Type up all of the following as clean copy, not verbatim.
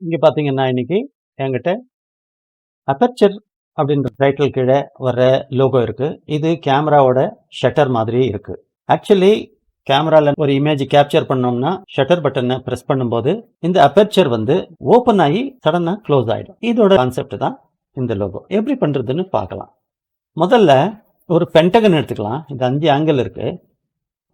இங்க பார்த்தீங்கன்னா, இன்னைக்கு என்கிட்ட அபர்ச்சர் அப்படின்ற டைட்டில் கீழ வர்ற லோகோ இருக்கு. இது கேமராவோட ஷட்டர் மாதிரி இருக்கு. ஆக்சுவலி கேமரால ஒரு இமேஜ் கேப்சர் பண்ணோம்னா, ஷட்டர் பட்டன பிரஸ் பண்ணும்போது, இந்த அபர்ச்சர் வந்து ஓப்பன் ஆகி சடனா க்ளோஸ் ஆயிடும். இதோட கான்செப்ட் தான் இந்த லோகோ. எப்படி பண்றதுன்னு பார்க்கலாம். முதல்ல ஒரு பென்டகன் எடுத்துக்கலாம். இந்த 5 ஆங்கிள் இருக்கு.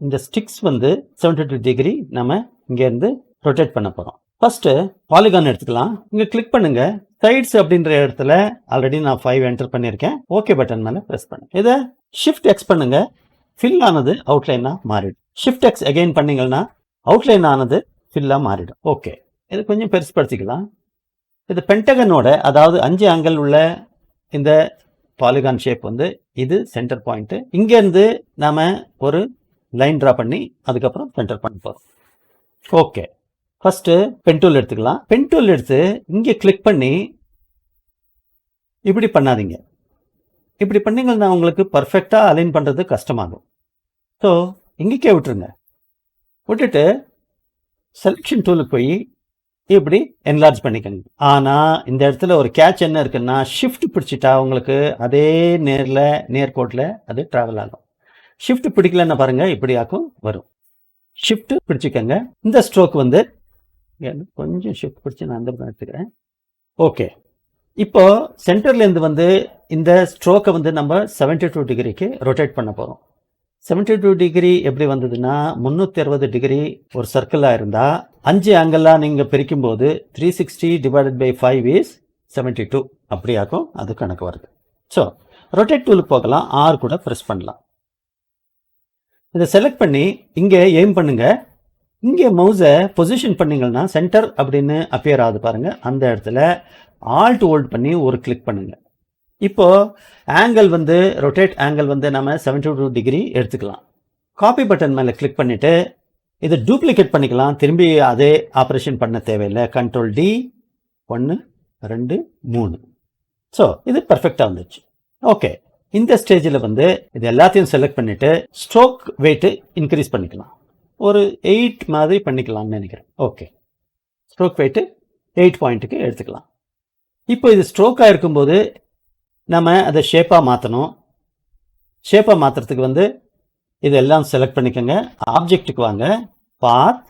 இந்த ஸ்டிக்ஸ் வந்து 72 டிகிரி நம்ம இங்க இருந்து ரொட்டேட் பண்ண போறோம். ஃபர்ஸ்ட் பாலிகான் எடுத்துக்கலாம். இங்க கிளிக் பண்ணுங்க. சைட்ஸ் அப்படின்ற இடத்துல ஆல்ரெடி நான் 5 என்டர் பண்ணியிருக்கேன். ஓகே பட்டன் மேல பிரஸ் பண்ணுங்க. இதை ஷிஃப்ட் எக்ஸ் பண்ணுங்க. ஃபில் ஆனது அவுட்லைனா மாறிடும். ஷிஃப்ட் எக்ஸ் அகைன் பண்ணீங்கன்னா அவுட்லைன் ஆனது ஃபில்லா மாறிடும். ஓகே, இது கொஞ்சம் பெருசுபடுத்திக்கலாம். இது பென்டகனோட, அதாவது 5 ஆங்கிள் உள்ள இந்த பாலிகான் ஷேப் வந்து இது சென்டர் பாயிண்ட். இங்க இருந்து நாம ஒரு லைன் டிரா பண்ணி அதுக்கப்புறம் சென்டர் பண்ண போறோம். ஓகே, ஃபர்ஸ்ட் பென் டூல் எடுத்துக்கலாம். பென் டூல் எடுத்து இங்கே கிளிக் பண்ணி இப்படி பண்ணாதீங்க. இப்படி பண்ணீங்கன்னா உங்களுக்கு பர்ஃபெக்டா அலைன் பண்றது கஷ்டமாகும். ஸோ இங்கேக்கே விட்டுருங்க. விட்டுட்டு செலெக்ஷன் டூலுக்கு போய் இப்படி என்லார்ஜ் பண்ணிக்கோங்க. ஆனா இந்த இடத்துல ஒரு கேட்ச் என்ன இருக்குன்னா, ஷிஃப்ட் பிடிச்சிட்டா உங்களுக்கு அதே நேர்கோட்டில் அது டிராவல் ஆகும். ஷிஃப்ட் பிடிக்கலன்னு பாருங்க, இப்படியாக்கும் வரும். ஷிஃப்ட் பிடிச்சிக்கங்க. இந்த ஸ்ட்ரோக் வந்து கொஞ்சம் ஷிஃப்ட் பிடிச்சி நான் அந்த எடுத்துக்கிறேன். ஓகே, இப்போ சென்டர்லேருந்து வந்து இந்த ஸ்ட்ரோக்கை வந்து நம்ம 72 டிகிரிக்கு ரொட்டேட் பண்ண போகிறோம். 72 டிகிரி எப்படி வந்ததுன்னா, 360 டிகிரி ஒரு சர்க்கிளாக இருந்தால் 5 ஆங்கிளாக நீங்கள் பிரிக்கும் போது 360 டிவைடட் பை 5 இஸ் 72 அப்படியாக்கும் அது கணக்கு வருது. ஸோ ரொட்டேட் டூலுக்கு போகலாம். ஆர் கூட ப்ரெஸ் பண்ணலாம். இதை செலக்ட் பண்ணி இங்கே எய்ம் பண்ணுங்க. இங்கே மவுஸை பொசிஷன் பண்ணீங்கன்னா சென்டர் அப்படின்னு அப்பியர் ஆகுது பாருங்க. அந்த இடத்துல ஆல்ட் ஹோல்ட் பண்ணி ஒரு கிளிக் பண்ணுங்க. இப்போ ஆங்கிள் வந்து ரொட்டேட் ஆங்கிள் வந்து நம்ம 72 டிகிரி எடுத்துக்கலாம். காப்பி பட்டன் மேலே கிளிக் பண்ணிட்டு இதை டூப்ளிகேட் பண்ணிக்கலாம். திரும்பி அதே ஆப்ரேஷன் பண்ண தேவையில்லை. Control D 1 2 3. ஸோ இது பர்ஃபெக்டாக வந்துச்சு. ஓகே, இந்த ஸ்டேஜில் வந்து இது எல்லாத்தையும் செலக்ட் பண்ணிட்டு ஸ்ட்ரோக் வெயிட் இன்க்ரீஸ் பண்ணிக்கலாம். ஒரு 8 மாதிரி பண்ணிக்கலாம்னு நினைக்கிறேன். ஓகே, ஸ்ட்ரோக் வெயிட் 8 பாயிண்ட்டுக்கு எடுத்துக்கலாம். இப்போ இது ஸ்ட்ரோக்காக இருக்கும்போது நம்ம அதை ஷேப்பாக மாற்றணும். ஷேப்பாக மாற்றுறதுக்கு வந்து இதெல்லாம் செலக்ட் பண்ணிக்கோங்க. ஆப்ஜெக்ட்டுக்கு வாங்க, பாத்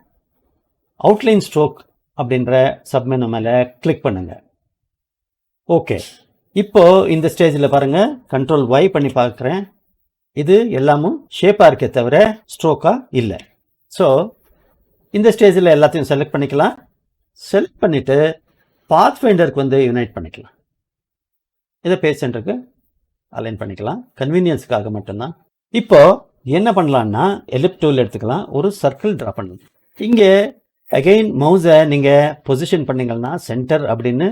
அவுட்லைன் ஸ்ட்ரோக் அப்படின்ற சப்மெனு மேலே கிளிக் பண்ணுங்க. ஓகே, இப்போ இந்த ஸ்டேஜில் பாருங்க, கண்ட்ரோல் ஒய் பண்ணி பார்க்குறேன். இது எல்லாமும் ஷேப்பாக இருக்கே தவிர ஸ்ட்ரோக்காக இல்லை. ஸோ இந்த ஸ்டேஜில் எல்லாத்தையும் செலக்ட் பண்ணிக்கலாம். செலக்ட் பண்ணிவிட்டு பாத் ஃபைண்டருக்கு வந்து யுனைட் பண்ணிக்கலாம். இதை பேஜ் சென்டருக்கு அலைன் பண்ணிக்கலாம், கன்வீனியன்ஸுக்காக மட்டும்தான். இப்போ என்ன பண்ணலான்னா, எலிப்ஸ் டூல் எடுத்துக்கலாம். ஒரு சர்க்கிள் ட்ரா பண்ணணும். இங்கே அகெயின் மவுஸை நீங்கள் பொசிஷன் பண்ணிங்கன்னா சென்டர் அப்படின்னு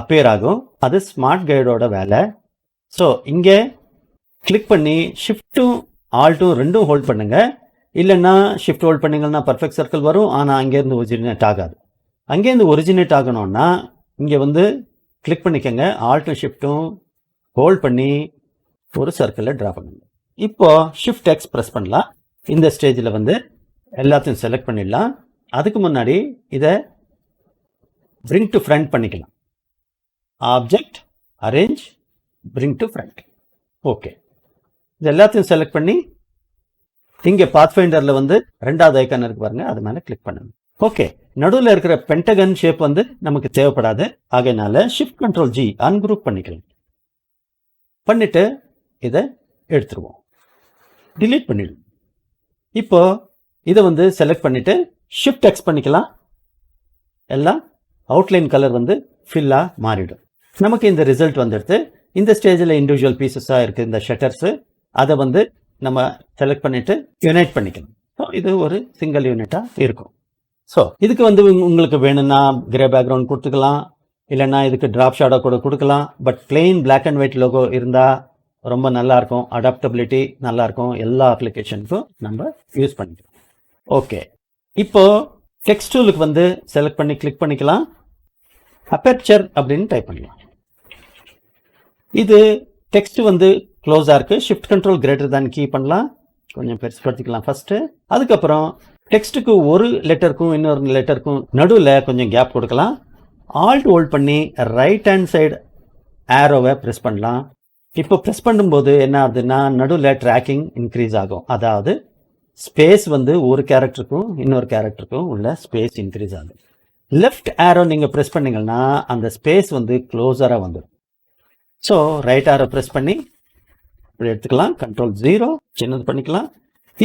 அப்பியர் ஆகும். அது ஸ்மார்ட் கைடோட வேலை. ஸோ இங்கே கிளிக் பண்ணி ஷிஃப்ட்டும் ஆல்ட்டும் ரெண்டும் ஹோல்ட் பண்ணுங்க. இல்லைன்னா ஷிஃப்ட் ஹோல்ட் பண்ணிங்கன்னா பர்ஃபெக்ட் சர்க்கிள் வரும். ஆனால் அங்கேருந்து ஒரிஜினேட் ஆகாது. அங்கேருந்து ஒரிஜினேட் ஆகணும்னா இங்கே வந்து கிளிக் பண்ணிக்கோங்க. ஆல்ட்டும் ஷிஃப்ட்டும் ஹோல்ட் பண்ணி ஒரு சர்க்கிளில் ட்ரா பண்ணுங்க. இப்போ ஷிஃப்ட் எக்ஸ் ப்ரெஸ் பண்ணலாம். இந்த ஸ்டேஜில் வந்து எல்லாத்தையும் செலக்ட் பண்ணிடலாம். அதுக்கு முன்னாடி இதை பிரிங் டு ஃப்ரண்ட் பண்ணிக்கலாம். Object, arrange, bring to front. Okay, இது எல்லாத்தையும் செலக்ட் பண்ணி இங்கே பாத்ஃபைண்டரில் வந்து ரெண்டாவது ஐக்கான் இருக்கு பாருங்க, அது மேலே கிளிக் பண்ணுங்க. ஓகே, நடுவில் இருக்கிற பென்டகன் ஷேப் வந்து நமக்கு தேவைப்படாது. ஆகையினால ஷிஃப்ட் கண்ட்ரோல் ஜி அன்குரூப் பண்ணிக்கலாம். பண்ணிட்டு இதை எடுத்துருவோம், டிலீட் பண்ணிடுவோம். இப்போ இதை வந்து செலக்ட் பண்ணிட்டு ஷிஃப்ட் எக்ஸ் பண்ணிக்கலாம். எல்லாம் அவுட்லைன் கலர் வந்து ஃபில்லாக மாறிடும். நமக்கு இந்த ரிசல்ட் வந்துடுது. இந்த ஸ்டேஜில் இண்டிவிஜுவல் பீசஸாக இருக்குது இந்த ஷட்டர்ஸு. அதை வந்து நம்ம செலக்ட் பண்ணிட்டு யுனைட் பண்ணிக்கணும். ஸோ இது ஒரு சிங்கிள் யூனிட்டாக இருக்கும். ஸோ இதுக்கு வந்து உங்களுக்கு வேணும்னா கிரே பேக்ரவுண்ட் கொடுத்துக்கலாம், இல்லைன்னா இதுக்கு ட்ராப் ஷேடோ கூட கொடுக்கலாம். But plain black and white logo இருந்தால் ரொம்ப நல்லாயிருக்கும். அடாப்டபிலிட்டி நல்லாயிருக்கும். எல்லா அப்ளிகேஷனுக்கும் நம்ம யூஸ் பண்ணிக்கலாம். ஓகே, இப்போது டெக்ஸ்ட் டூலுக்கு வந்து செலக்ட் பண்ணி கிளிக் பண்ணிக்கலாம். அபர்ச்சர் அப்படின்னு டைப் பண்ணலாம். இது டெக்ஸ்ட் வந்து க்ளோஸாக இருக்குது. Shift control greater than key பண்ணலாம். கொஞ்சம் பெருசுப்படுத்திக்கலாம் ஃபஸ்ட்டு. அதுக்கப்புறம் டெக்ஸ்ட்டுக்கு ஒரு லெட்டருக்கும் இன்னொரு லெட்டருக்கும் நடுவில் கொஞ்சம் கேப் கொடுக்கலாம். ஆல்ட் ஹோல்ட் பண்ணி ரைட் ஹேண்ட் சைடு ஆரோவை ப்ரெஸ் பண்ணலாம். இப்போ ப்ரெஸ் பண்ணும்போது என்ன ஆகுதுன்னா நடுவில் ட்ராக்கிங் இன்க்ரீஸ் ஆகும். அதாவது ஸ்பேஸ் வந்து ஒரு கேரக்டருக்கும் இன்னொரு கேரக்டருக்கும் உள்ள ஸ்பேஸ் இன்க்ரீஸ் ஆகும். லெஃப்ட் ஆரோ நீங்கள் ப்ரெஸ் பண்ணிங்கன்னா அந்த ஸ்பேஸ் வந்து க்ளோஸராக வந்துடும். ஸோ ரைட் ஆரோ ப்ரெஸ் பண்ணி இப்படி எடுத்துக்கலாம். கண்ட்ரோல் 0 சின்னது பண்ணிக்கலாம்.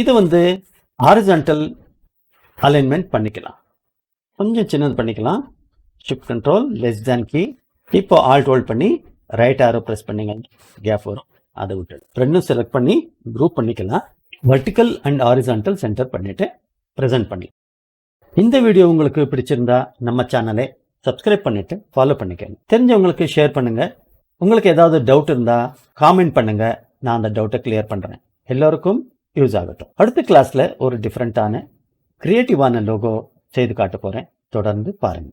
இது வந்து ஹாரிசான்டல் அலைன்மெண்ட் பண்ணிக்கலாம். கொஞ்சம் சின்னது பண்ணிக்கலாம். Shift control less than key. இப்போ ஆல்ட் ஹோல்ட் பண்ணி ரைட் ஆரோ ப்ரெஸ் பண்ணிங்க, கேப் வரும், அதை விட்டுடு. ரெண்டும் செலக்ட் பண்ணி குரூப் பண்ணிக்கலாம். வெர்டிக்கல் அண்ட் ஹாரிசான்டல் சென்டர் பண்ணிவிட்டு ப்ரெசென்ட் பண்ணி. இந்த வீடியோ உங்களுக்கு பிடிச்சிருந்தா நம்ம சேனலை சப்ஸ்கிரைப் பண்ணிவிட்டு ஃபாலோ பண்ணிக்கோங்க. தெரிஞ்சவங்களுக்கு ஷேர் பண்ணுங்கள். உங்களுக்கு ஏதாவது டவுட் இருந்தால் காமெண்ட் பண்ணுங்கள். நான் அந்த டவுட்டை கிளியர் பண்ணுறேன். எல்லோருக்கும் யூஸ் ஆகட்டும். அடுத்த கிளாஸில் ஒரு டிஃப்ரெண்ட்டான க்ரியேட்டிவான லோகோ செய்து காட்ட போகிறேன். தொடர்ந்து பாருங்கள்.